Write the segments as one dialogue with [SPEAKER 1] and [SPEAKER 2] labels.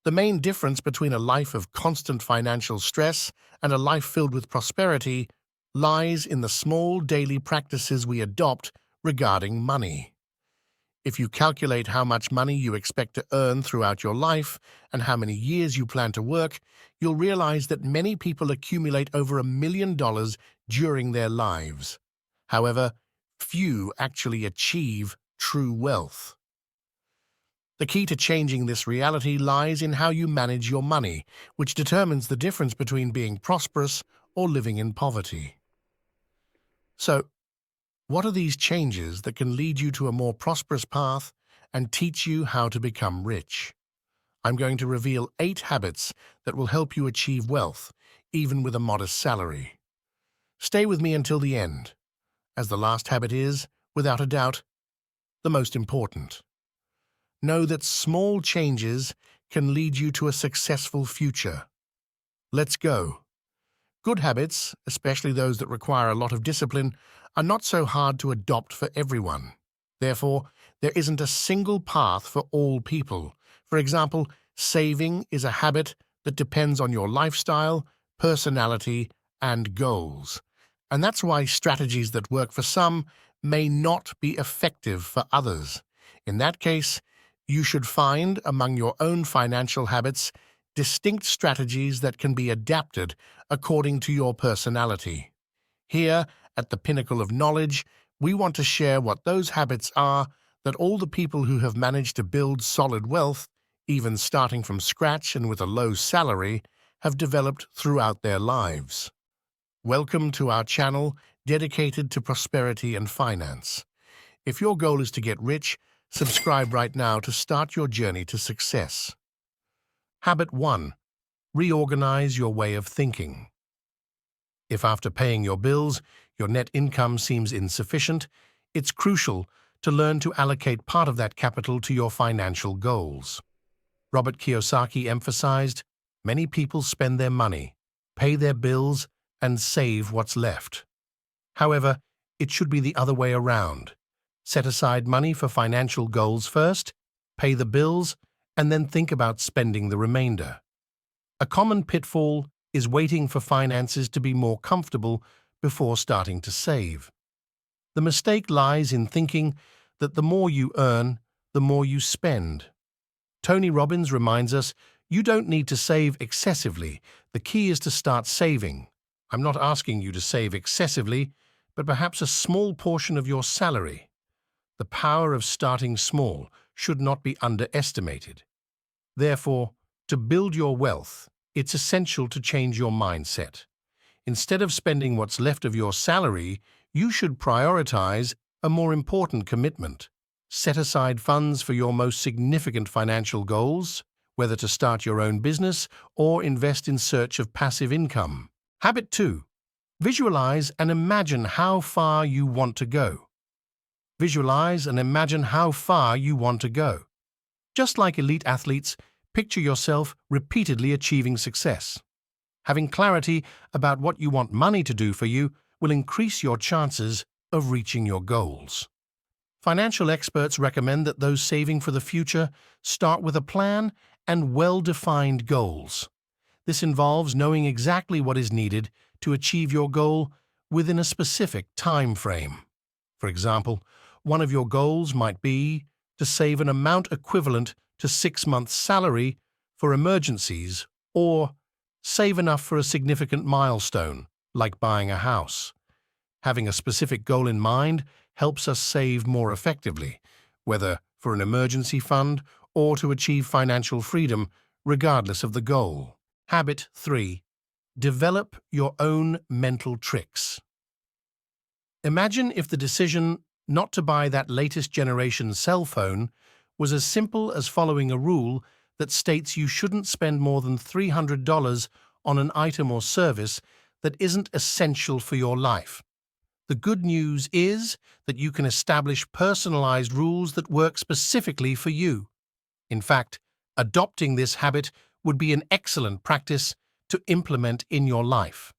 [SPEAKER 1] The main difference between a life of constant financial stress and a life filled with prosperity lies in the small daily practices we adopt regarding money. If you calculate how much money you expect to earn throughout your life and how many years you plan to work, you'll realize that many people accumulate over $1 million during their lives. However, few actually achieve true wealth. The key to changing this reality lies in how you manage your money, which determines the difference between being prosperous or living in poverty. So, what are these changes that can lead you to a more prosperous path and teach you how to become rich? I'm going to reveal 8 habits that will help you achieve wealth, even with a modest salary. Stay with me until the end, as the last habit is, without a doubt, the most important. Know that small changes can lead you to a successful future. Let's go. Good habits, especially those that require a lot of discipline, are not so hard to adopt for everyone. Therefore, there isn't a single path for all people. For example, saving is a habit that depends on your lifestyle, personality, and goals. And that's why strategies that work for some may not be effective for others. In that case, you should find, among your own financial habits, distinct strategies that can be adapted according to your personality. Here, at the pinnacle of knowledge, we want to share what those habits are that all the people who have managed to build solid wealth, even starting from scratch and with a low salary, have developed throughout their lives. Welcome to our channel dedicated to prosperity and finance. If your goal is to get rich, subscribe right now to start your journey to success. Habit 1. Reorganize your way of thinking. If after paying your bills, your net income seems insufficient, it's crucial to learn to allocate part of that capital to your financial goals. Robert Kiyosaki emphasized, many people spend their money, pay their bills, and save what's left. However, it should be the other way around. Set aside money for financial goals first, pay the bills, and then think about spending the remainder. A common pitfall is waiting for finances to be more comfortable before starting to save. The mistake lies in thinking that the more you earn, the more you spend. Tony Robbins reminds us, you don't need to save excessively. The key is to start saving. I'm not asking you to save excessively, but perhaps a small portion of your salary. The power of starting small should not be underestimated. Therefore, to build your wealth, it's essential to change your mindset. Instead of spending what's left of your salary, you should prioritize a more important commitment. Set aside funds for your most significant financial goals, whether to start your own business or invest in search of passive income. Habit 2. Visualize and imagine how far you want to go. Visualize and imagine how far you want to go. Just like elite athletes, picture yourself repeatedly achieving success. Having clarity about what you want money to do for you will increase your chances of reaching your goals. Financial experts recommend that those saving for the future start with a plan and well-defined goals. This involves knowing exactly what is needed to achieve your goal within a specific time frame. For example, one of your goals might be to save an amount equivalent to 6 months' salary for emergencies, or save enough for a significant milestone, like buying a house. Having a specific goal in mind helps us save more effectively, whether for an emergency fund or to achieve financial freedom, regardless of the goal. Habit 3. Develop your own mental tricks. Imagine if the decision not to buy that latest generation cell phone was as simple as following a rule that states you shouldn't spend more than $300 on an item or service that isn't essential for your life. The good news is that you can establish personalized rules that work specifically for you. In fact, adopting this habit would be an excellent practice to implement in your life.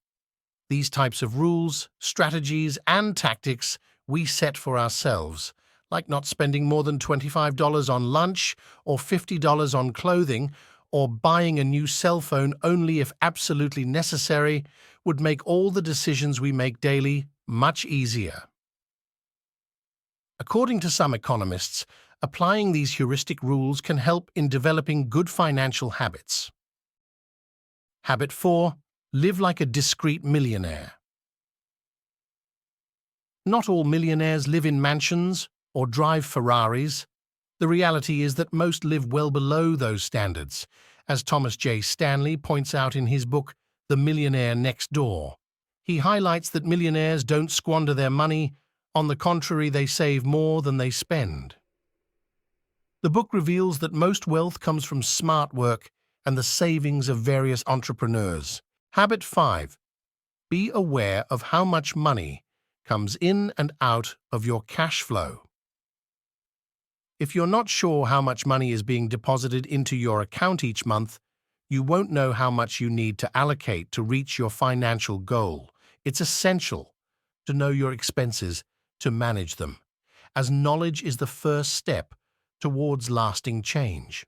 [SPEAKER 1] These types of rules, strategies, and tactics we set for ourselves, like not spending more than $25 on lunch or $50 on clothing, or buying a new cell phone only if absolutely necessary would make all the decisions we make daily much easier. According to some economists, applying these heuristic rules can help in developing good financial habits. Habit 4. Live like a discreet millionaire. Not all millionaires live in mansions or drive Ferraris. The reality is that most live well below those standards, as Thomas J. Stanley points out in his book, The Millionaire Next Door. He highlights that millionaires don't squander their money. On the contrary, they save more than they spend. The book reveals that most wealth comes from smart work and the savings of various entrepreneurs. Habit 5. Be aware of how much money comes in and out of your cash flow. If you're not sure how much money is being deposited into your account each month, you won't know how much you need to allocate to reach your financial goal. It's essential to know your expenses, to manage them, as knowledge is the first step towards lasting change.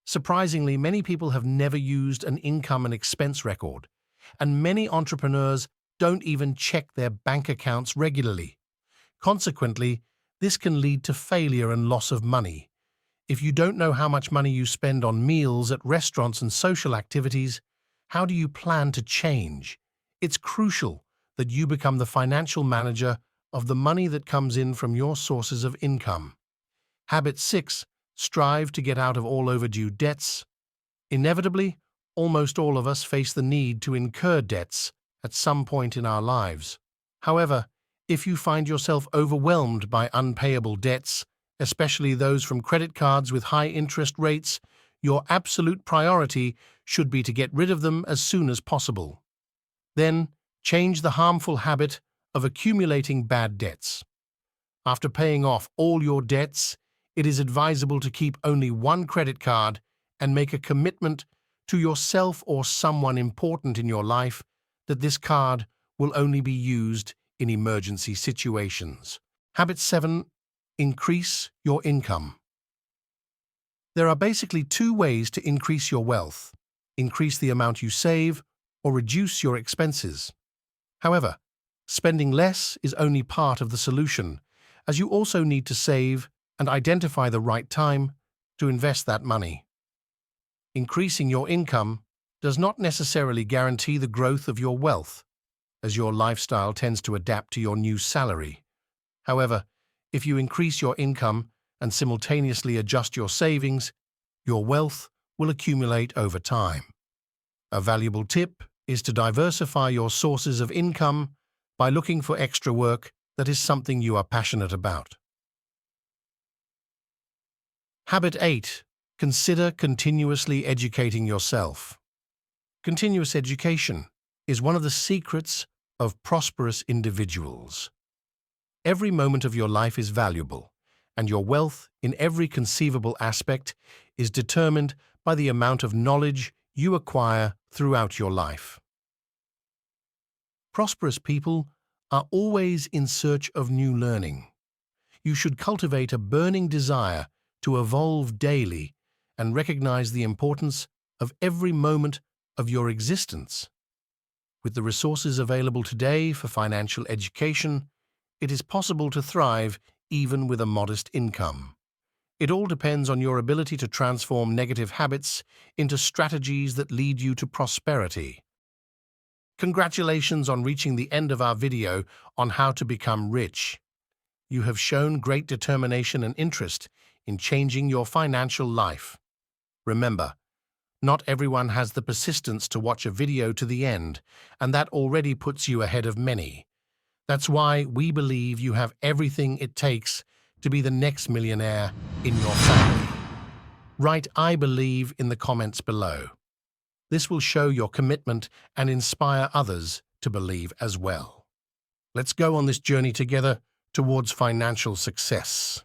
[SPEAKER 1] Surprisingly, many people have never used an income and expense record, and many entrepreneurs don't even check their bank accounts regularly. Consequently, this can lead to failure and loss of money. If you don't know how much money you spend on meals at restaurants and social activities, how do you plan to change? It's crucial that you become the financial manager of the money that comes in from your sources of income. Habit 6. Strive to get out of all overdue debts. Inevitably, almost all of us face the need to incur debts at some point in our lives. However, if you find yourself overwhelmed by unpayable debts, especially those from credit cards with high interest rates, your absolute priority should be to get rid of them as soon as possible. Then, change the harmful habit of accumulating bad debts. After paying off all your debts, it is advisable to keep only one credit card and make a commitment to yourself or someone important in your life that this card will only be used in emergency situations. Habit 7. Increase your income. There are basically two ways to increase your wealth: increase the amount you save or reduce your expenses. However, spending less is only part of the solution, as you also need to save and identify the right time to invest that money. Increasing your income does not necessarily guarantee the growth of your wealth, as your lifestyle tends to adapt to your new salary. However, if you increase your income and simultaneously adjust your savings, your wealth will accumulate over time. A valuable tip is to diversify your sources of income by looking for extra work that is something you are passionate about. Habit 8. Consider continuously educating yourself. Continuous education is one of the secrets of prosperous individuals. Every moment of your life is valuable, and your wealth in every conceivable aspect is determined by the amount of knowledge you acquire throughout your life. Prosperous people are always in search of new learning. You should cultivate a burning desire to evolve daily and recognize the importance of every moment of your existence. With the resources available today for financial education, it is possible to thrive even with a modest income. It all depends on your ability to transform negative habits into strategies that lead you to prosperity. Congratulations on reaching the end of our video on how to become rich. You have shown great determination and interest in changing your financial life. Remember, not everyone has the persistence to watch a video to the end, and that already puts you ahead of many. That's why we believe you have everything it takes to be the next millionaire in your family. Write "I believe" in the comments below. This will show your commitment and inspire others to believe as well. Let's go on this journey together towards financial success.